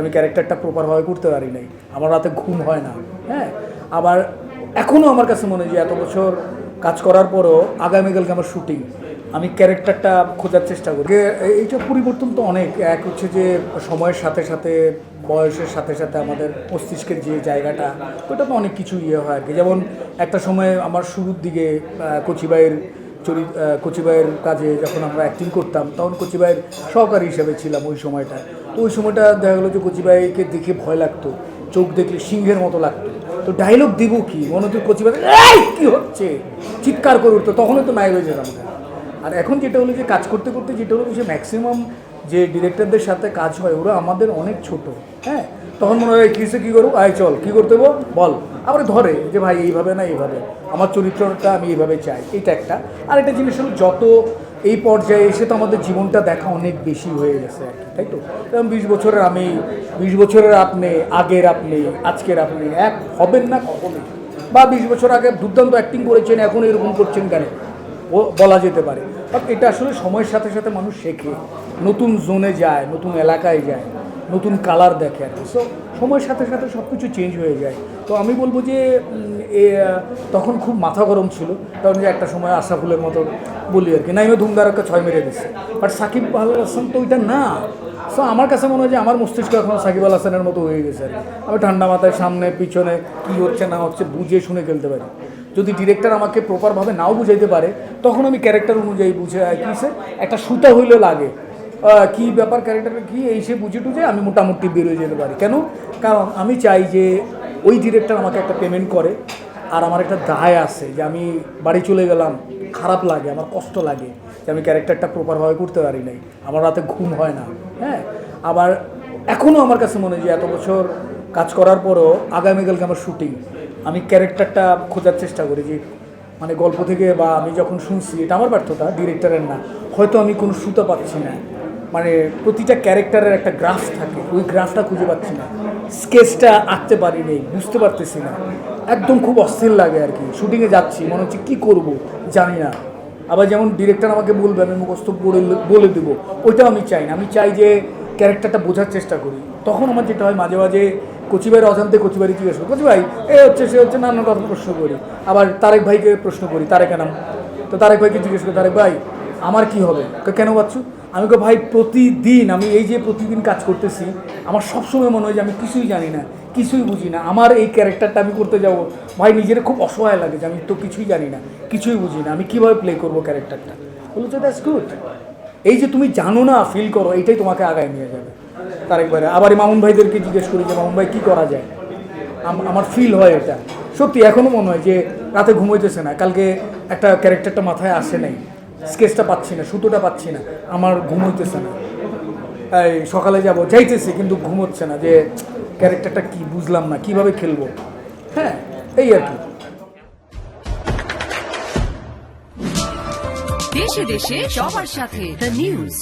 আমি ক্যারেক্টারটা প্রপারভাবে করতে পারি নাই, আমার রাতে ঘুম হয় না। হ্যাঁ, আবার এখনও আমার কাছে মনে হয় যে এত বছর কাজ করার পরও আগামীকালকে আমার শুটিং, আমি ক্যারেক্টারটা খোঁজার চেষ্টা করি। এইটা পরিবর্তন তো অনেক। এক হচ্ছে যে সময়ের সাথে সাথে, বয়সের সাথে সাথে আমাদের মস্তিষ্কের যে জায়গাটা, ওটা তো অনেক কিছু হয় আর কি। যেমন একটা সময় আমার শুরুর দিকে কচিবাইয়ের কাজে যখন আমরা অ্যাক্টিং করতাম, তখন কচিবাইয়ের সহকারী হিসেবে ছিলাম ওই সময়টা। তো ওই সময়টা দেখা গেলো যে কচিবাইকে দেখে ভয় লাগতো, চোখ দেখলে সিংহের মতো লাগতো। তো ডায়লগ দিব কি, মনে হতো কচিবাই কী হচ্ছে, চিৎকার করে উঠতো, তখনই তো নায়ক হয়ে যেতাম। আর এখন যেটা হলো যে কাজ করতে করতে যেটা হলো যে ম্যাক্সিমাম যে ডিরেক্টরদের সাথে কাজ হয় ওরা আমাদের অনেক ছোট। হ্যাঁ, তখন মনে হয় কিসে কী করবো, আয় চল কী করতে বল, আবার ধরে যে ভাই এইভাবে না এইভাবে, আমার চরিত্রটা আমি এইভাবে চাই। এটা একটা। আর একটা জিনিস হলো যত এই পর্যায়ে এসে তো আমাদের জীবনটা দেখা অনেক বেশি হয়ে গেছে আর কি, তাই তো? যেমন 20 বছরের আমি, 20 বছরের আপনি, আগের আপনি, আজকের আপনি এক হবেন না কখনোই। বা 20 বছর আগে দুর্দান্ত অ্যাক্টিং করেছেন, এখন এরকম করছেন কেন বলা যেতে পারে। বাট এটা আসলে সময়ের সাথে সাথে মানুষ শেখে, নতুন জোনে যায়, নতুন এলাকায় যায়, নতুন কালার দেখে আর কি। সো সময়ের সাথে সাথে সব কিছু চেঞ্জ হয়ে যায়। তো আমি বলবো যে তখন খুব মাথা গরম ছিল, কারণ যে একটা সময় আশরাফুলের মতো বলি আর কি, নাইমে ধুমধারাক্কা 6 মেরে দিচ্ছে। বাট সাকিব আল হাসান তো ওইটা না। সো আমার কাছে মনে হয় যে আমার মস্তিষ্ক এখন সাকিব আল হাসানের মতো হয়ে গেছে আর কি। আমি ঠান্ডা মাথায় সামনে পিছনে কী হচ্ছে না হচ্ছে বুঝে শুনে খেলতে পারি। যদি ডিরেক্টর আমাকে প্রপারভাবে নাও বুঝাইতে পারে, তখন আমি ক্যারেক্টার অনুযায়ী বুঝে কিসে একটা সুতা হইলে লাগে, কী ব্যাপার ক্যারেক্টারের কী, এই সে বুঝে টুঝে আমি মোটামুটি বেরোয় যেতে পারি। কেন? কারণ আমি চাই যে ওই ডিরেক্টর আমাকে একটা পেমেন্ট করে, আর আমার একটা দায় আছে যে আমি বাড়ি চলে গেলাম, খারাপ লাগে, আমার কষ্ট লাগে যে আমি ক্যারেক্টারটা প্রপারভাবে করতে পারি নাই, আমার রাতে ঘুম হয় না। হ্যাঁ, আবার এখনও আমার কাছে মনে হয় যে এত বছর কাজ করার পরও আগামীকালকে আমার শুটিং, আমি ক্যারেক্টারটা খোঁজার চেষ্টা করি যে মানে গল্প থেকে, বা আমি যখন শুনছি, এটা আমার ব্যর্থতা, ডিরেক্টরের না, হয়তো আমি কোনো সুতা পাচ্ছি না। মানে প্রতিটা ক্যারেক্টারের একটা গ্রাফ থাকে, ওই গ্রাফটা খুঁজে পাচ্ছি না, স্কেচটা আঁকতে পারি নেই, বুঝতে পারতেছি না, একদম খুব অস্থির লাগে আর কি। শুটিংয়ে যাচ্ছি, মনে হচ্ছে কী করবো জানি না। আবার যেমন ডিরেক্টর আমাকে বলবে আমি মুখস্থ বলে দেবো, ওইটাও আমি চাই না। আমি চাই যে ক্যারেক্টারটা বোঝার চেষ্টা করি। তখন আমার যেটা হয়, মাঝে মাঝে কচিবাইয়ের অজান্তে কচিবাই জিজ্ঞেস করি, কচি ভাই এ হচ্ছে সে হচ্ছে, নানান কথা প্রশ্ন করি। আবার তারেক ভাইকে প্রশ্ন করি, তারেক নাম, তো তারেক ভাইকে জিজ্ঞেস করি, তারেক ভাই আমার কি হবে, কেন বাচ্চু? আমি কো ভাই প্রতিদিন, আমি এই যে প্রতিদিন কাজ করতেছি, আমার সবসময় মনে হয় যে আমি কিছুই জানি না, কিছুই বুঝি না। আমার এই ক্যারেক্টারটা আমি করতে যাব, ভাই নিজের খুব অসহায় লাগে যে আমি তো কিছুই জানি না, কিছুই বুঝি না, আমি কীভাবে প্লে করবো ক্যারেক্টারটা। বলো তো দ্যাটস গুড। এই যে তুমি জানো না, ফিল করো, এইটাই তোমাকে আগায় নিয়ে যাবে। তারেকবারে আবার মামুন ভাইদেরকে জিজ্ঞেস করি যে মামুন ভাই কী করা যায়, আমার ফিল হয় এটা সত্যি। এখনও মনে হয় যে রাতে ঘুমোইতেছে না, কালকে একটা ক্যারেক্টারটা মাথায় আসে নাই, স্কেচটা পাচ্ছি না, সুতোটা পাচ্ছি না, আমার ঘুমোইতেছে না, এই সকালে যাব যাইতেছি কিন্তু ঘুমোচ্ছে না, যে ক্যারেক্টারটা কি বুঝলাম না, কিভাবে খেলবো। হ্যাঁ, এই আর কি। দেশে দেশে সবার সাথে দ্য নিউজ।